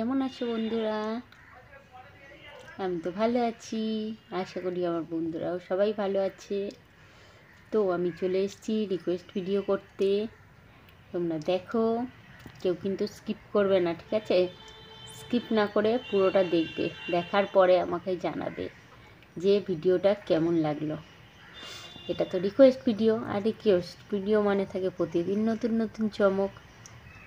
কেমন আছো বন্ধুরা? আমি তো ভালো আছি, আশা করি আমার বন্ধুরাও সবাই ভালো আছে। তো আমি চলে এসেছি রিকোয়েস্ট ভিডিও করতে। তোমরা দেখো, কেউ কিন্তু স্কিপ করবে না, ঠিক আছে? স্কিপ না করে পুরোটা দেখবে, দেখার পরে আমাকে জানাবে যে ভিডিওটা কেমন লাগলো। এটা তো রিকোয়েস্ট ভিডিও, আর রিকোয়েস্ট ভিডিও মানে থাকে প্রতিদিন নতুন নতুন চমক,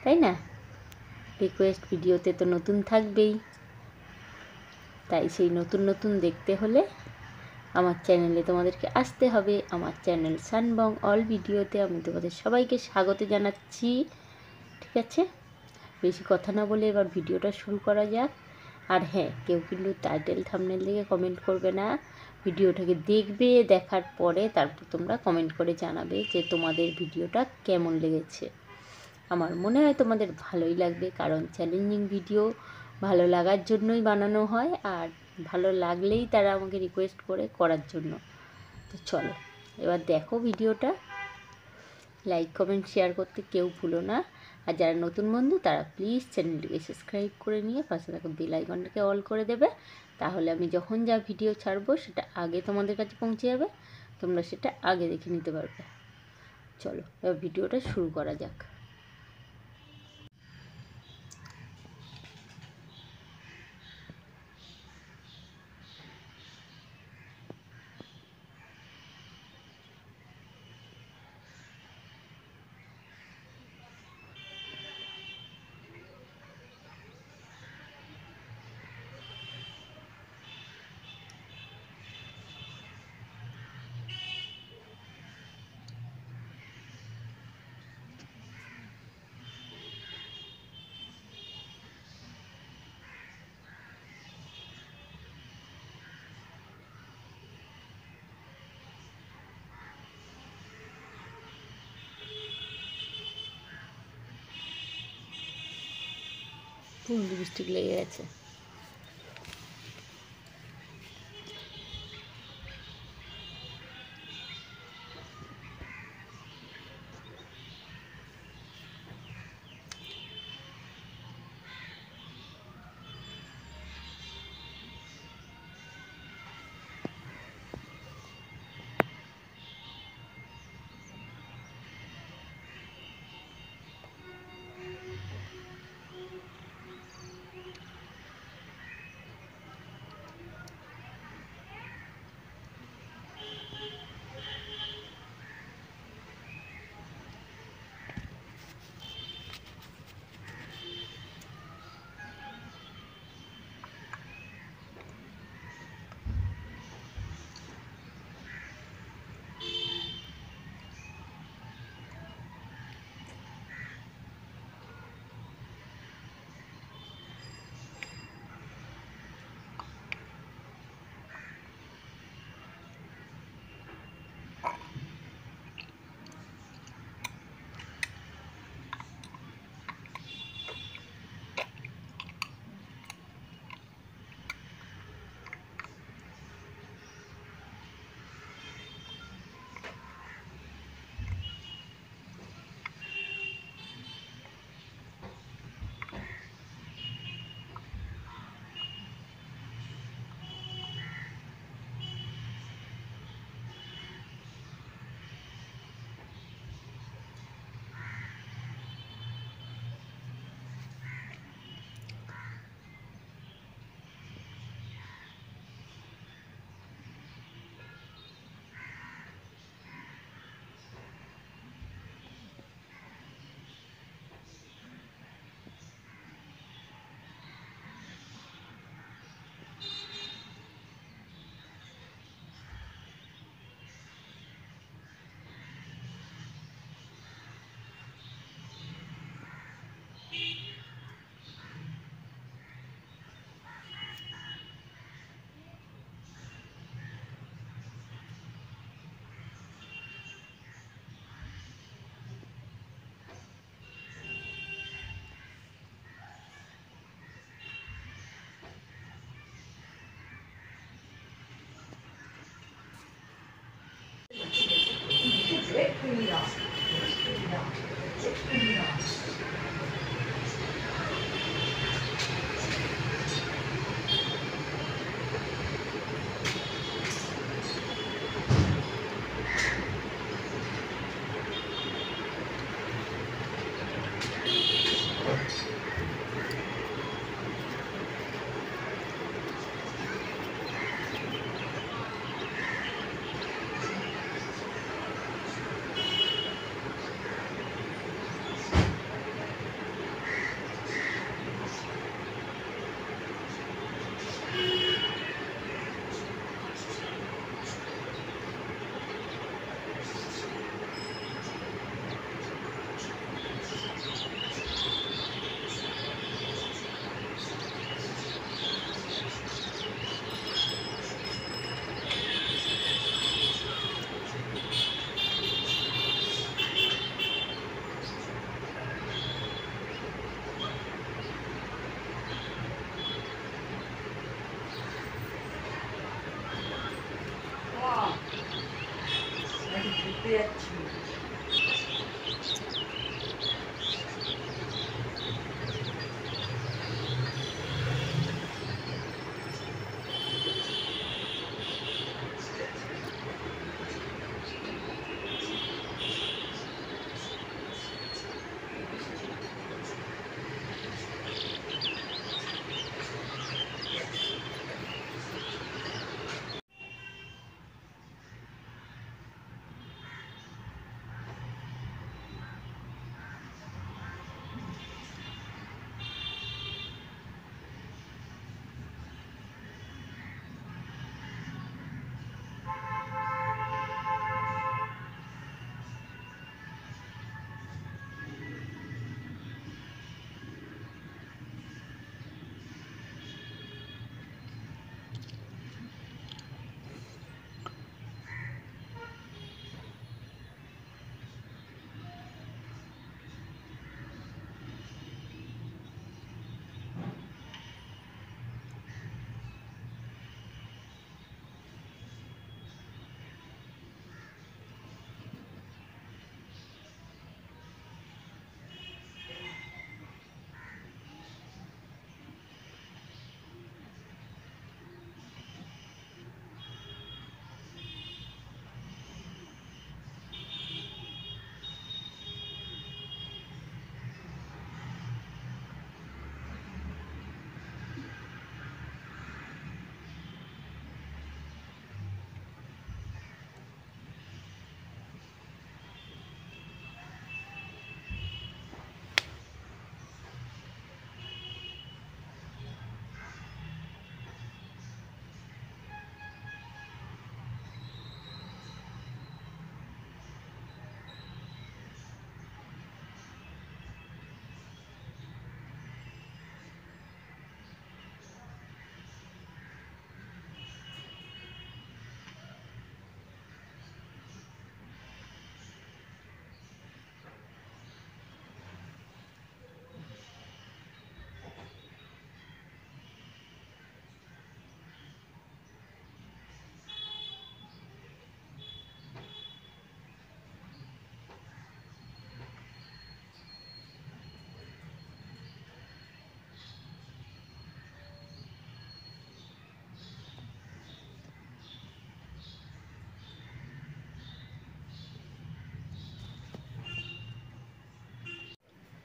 তাই না? রিকোয়েস্ট ভিডিওতে তো নতুন থাকবেই, তাই সেই নতুন নতুন দেখতে হলে আমার চ্যানেলে তোমাদেরকে আসতে হবে। আমার চ্যানেল সানবং অল ভিডিওতে আমি তোমাদের সবাইকে স্বাগত জানাচ্ছি, ঠিক আছে? বেশি কথা না বলে এবার ভিডিওটা শুরু করা যাক। আর হ্যাঁ, কেউ কিন্তু টাইটেল থাম্বনেল দেখে কমেন্ট করবে না, ভিডিওটাকে দেখবে, দেখার পরে তারপর তোমরা কমেন্ট করে জানাবে যে তোমাদের ভিডিওটা কেমন লেগেছে। আমার মনে হয় তোমাদের ভালোই লাগবে, কারণ চ্যালেঞ্জিং ভিডিও ভালো লাগার জন্যই বানানো হয়, আর ভালো লাগলেই তারা আমাকে রিকোয়েস্ট করে করার জন্য। তো চলো এবার দেখো ভিডিওটা। লাইক কমেন্ট শেয়ার করতে কেউ ভুলো না। আর যারা নতুন বন্ধু তারা প্লিজ চ্যানেলটিকে সাবস্ক্রাইব করে নিয়ে পাশে থাকা বেল আইকনটাকে অল করে দেবে, তাহলে আমি যখন যা ভিডিও ছাড়বো সেটা আগে তোমাদের কাছে পৌঁছে যাবে, তোমরা সেটা আগে দেখে নিতে পারবে। চলো এবার ভিডিওটা শুরু করা যাক। ফুল লিপস্টিক লেগে গেছে। যাচ্ছি।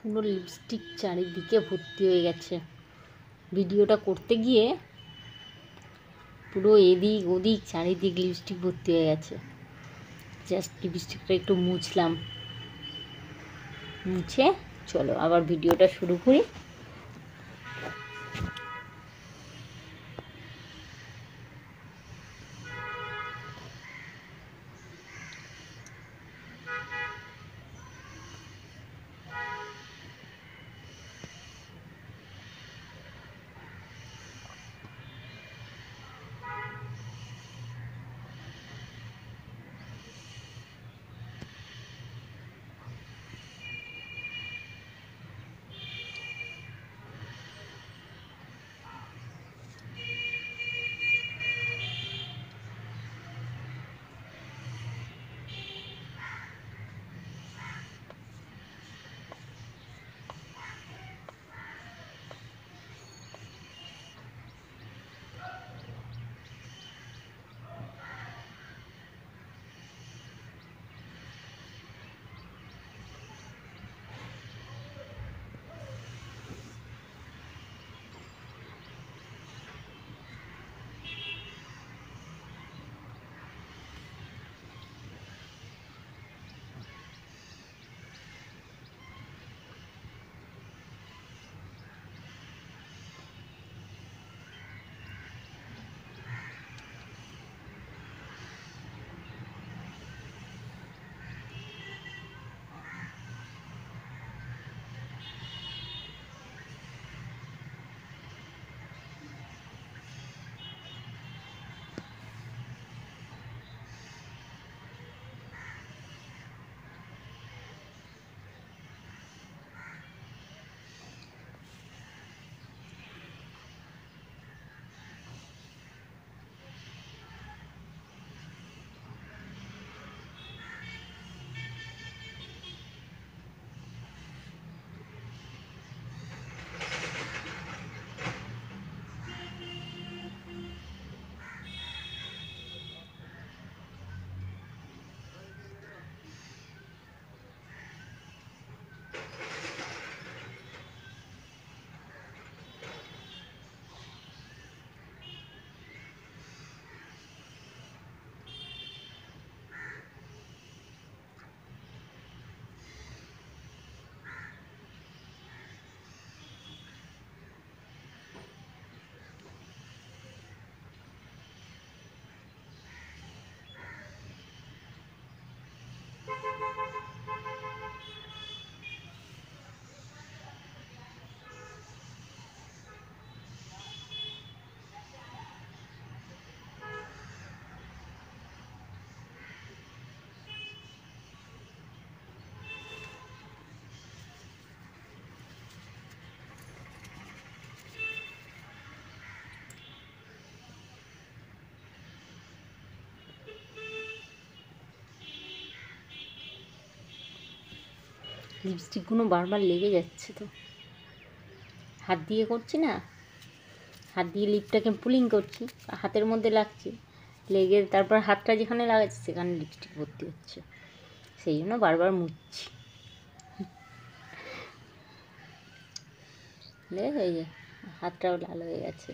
পুরো লিপস্টিক চারিদিকে ভর্তি হয়ে গেছে। ভিডিওটা করতে গিয়ে পুরো এদিক ওদিক চারিদিক লিপস্টিক ভর্তি হয়ে গেছে। জাস্ট লিপস্টিকটা একটু মুছলাম, মুছে চলো আবার ভিডিওটা শুরু করি। লিপস্টিকগুলো বারবার লেগে যাচ্ছে, তো হাত দিয়ে করছি না, হাত দিয়ে লিপটাকে পুলিং করছি, হাতের মধ্যে লাগছে, লেগে তারপর হাতটা যেখানে লাগাচ্ছে সেখানে লিপস্টিক ভর্তি হচ্ছে, সেই জন্য বারবার মুছছি। এই যে হাতটাও লাল হয়ে গেছে।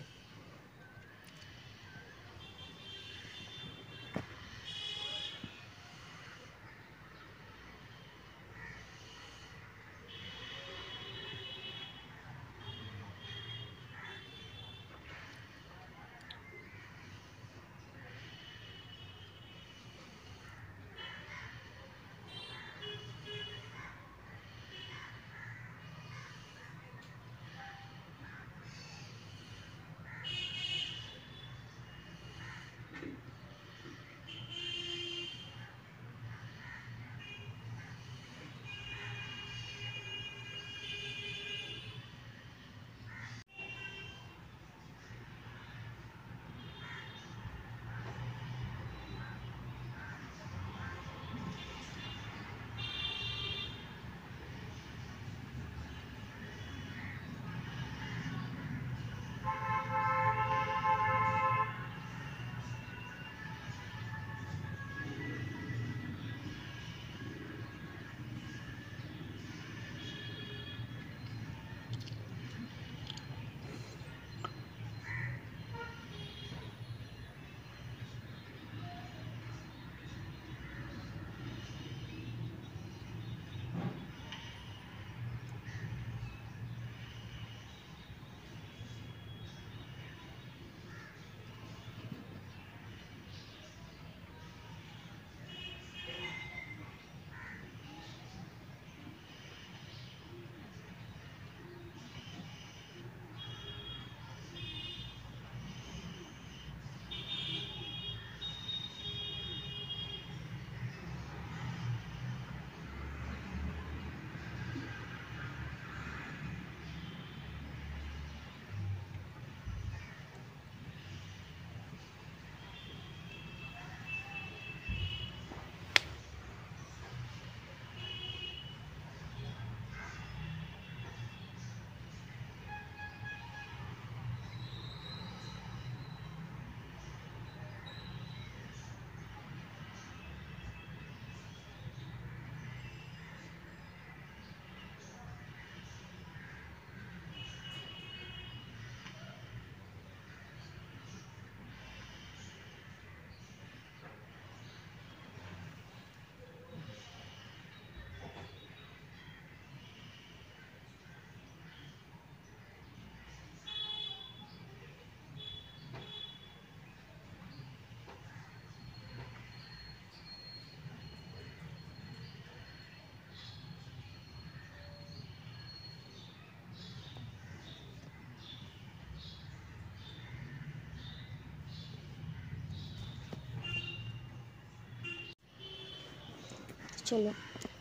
চলো,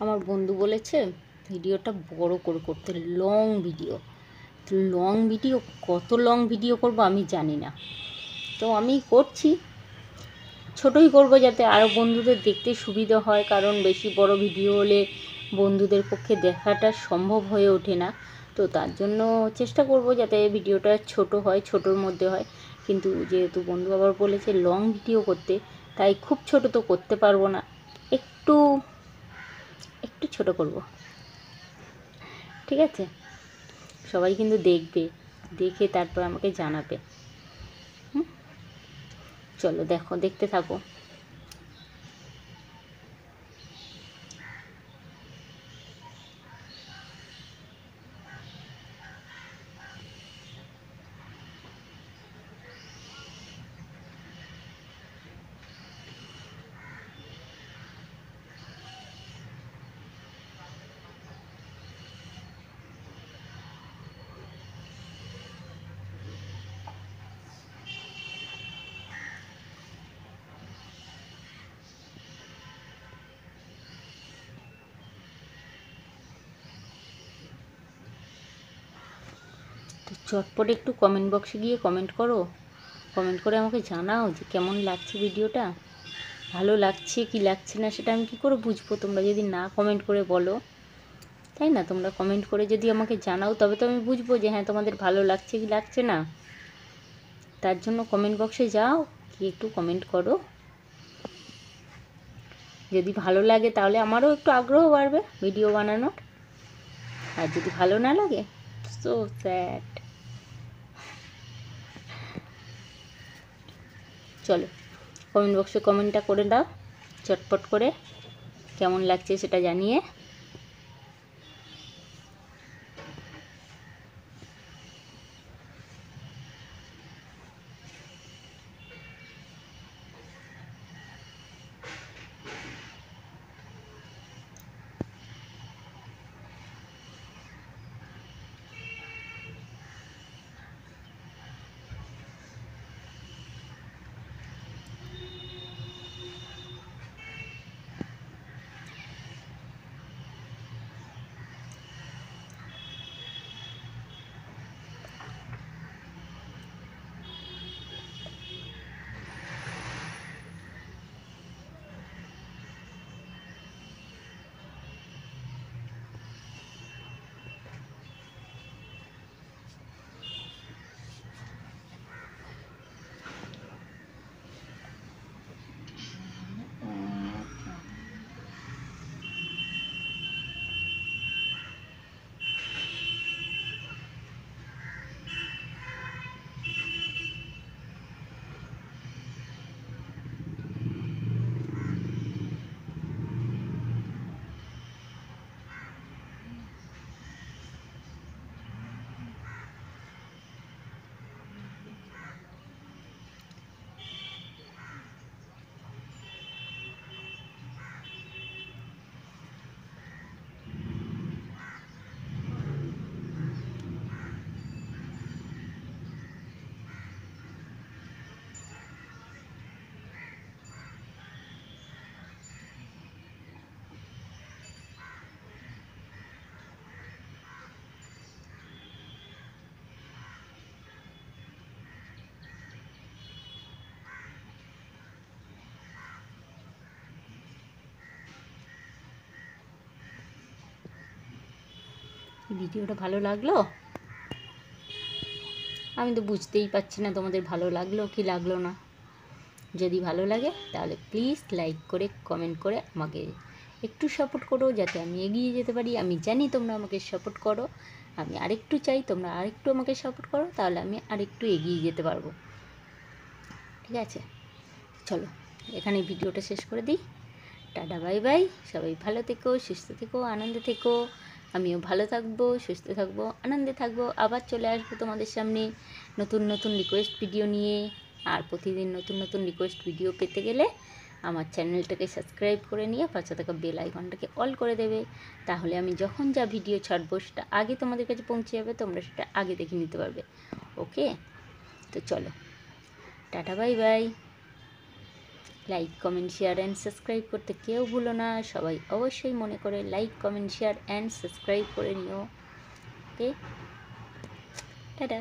আমার বন্ধু বলেছে ভিডিওটা বড় করে করতে, লং ভিডিও। তো লং ভিডিও, কত লং ভিডিও করব আমি জানি না, তো আমি করছি, ছোটোই করব যাতে আরও বন্ধুদের দেখতে সুবিধা হয়, কারণ বেশি বড় ভিডিও হলে বন্ধুদের পক্ষে দেখাটা সম্ভব হয়ে ওঠে না। তো তার জন্য চেষ্টা করব যাতে ভিডিওটা ছোট হয়, ছোটোর মধ্যে হয়। কিন্তু যেহেতু বন্ধু আবার বলেছে লং ভিডিও করতে, তাই খুব ছোট তো করতে পারবো না, একটু একটু ছোট করব, ঠিক আছে? সবাই কিন্তু দেখবে, দেখে তারপর আমাকে জানাবে। চলো দেখো, দেখতে থাকো। তো চটপট একটু কমেন্ট বক্সে গিয়ে কমেন্ট করো, কমেন্ট করে আমাকে জানাও যে কেমন লাগছে ভিডিওটা, ভালো লাগছে কি লাগছে না সেটা আমি কী করে বুঝবো তোমরা যদি না কমেন্ট করে বলো। তাই না? তোমরা কমেন্ট করে যদি আমাকে জানাও তবে তো আমি বুঝবো যে হ্যাঁ তোমাদের ভালো লাগছে কি লাগছে না। তার জন্য কমেন্ট বক্সে যাও, কি একটু কমেন্ট করো। যদি ভালো লাগে তাহলে আমারও একটু আগ্রহ বাড়বে ভিডিও বানানোর, আর যদি ভালো না লাগে সো স্যাড। চলো কমেন্ট বক্সে কমেন্টটা করে দাও চটপট করে, কেমন লাগছে সেটা জানিয়ে। ভিডিওটা ভালো লাগলো? আমি তো বুঝতেই পারছি না তোমাদের ভালো লাগলো কি লাগলো না। যদি ভালো লাগে তাহলে প্লিজ লাইক করে কমেন্ট করে আমাকে একটু সাপোর্ট করো, যাতে আমি এগিয়ে যেতে পারি। আমি জানি তোমরা আমাকে সাপোর্ট করো, আমি আরেকটু চাই তোমরা আরেকটু আমাকে সাপোর্ট করো, তাহলে আমি আরেকটু এগিয়ে যেতে পারবো। ঠিক আছে, চলো এখানে ভিডিওটা শেষ করে দিই। টাটা বাই বাই, সবাই ভালো থেকো, সুস্থ থেকো, আনন্দে থেকো। আমিও ভালো থাকবো, সুস্থ থাকবো, আনন্দে থাকবো। আবার চলে আসবো তোমাদের সামনে নতুন নতুন রিকোয়েস্ট ভিডিও নিয়ে। আর প্রতিদিন নতুন নতুন রিকোয়েস্ট ভিডিও পেতে গেলে আমার চ্যানেলটাকে সাবস্ক্রাইব করে নিয়ে পাশে থাকা বেল আইকনটাকে অল করে দেবে। তাহলে আমি যখন যা ভিডিও ছাড়বো সেটা আগে তোমাদের কাছে পৌঁছে যাবে, তোমরা সেটা আগে দেখে নিতে পারবে। ওকে, তো চলো tata bye bye. Like comment share and subscribe করতে কেউ ভুলো না। সবাই অবশ্যই মনে করে like comment share and subscribe করে নিও। ওকে, টাটা।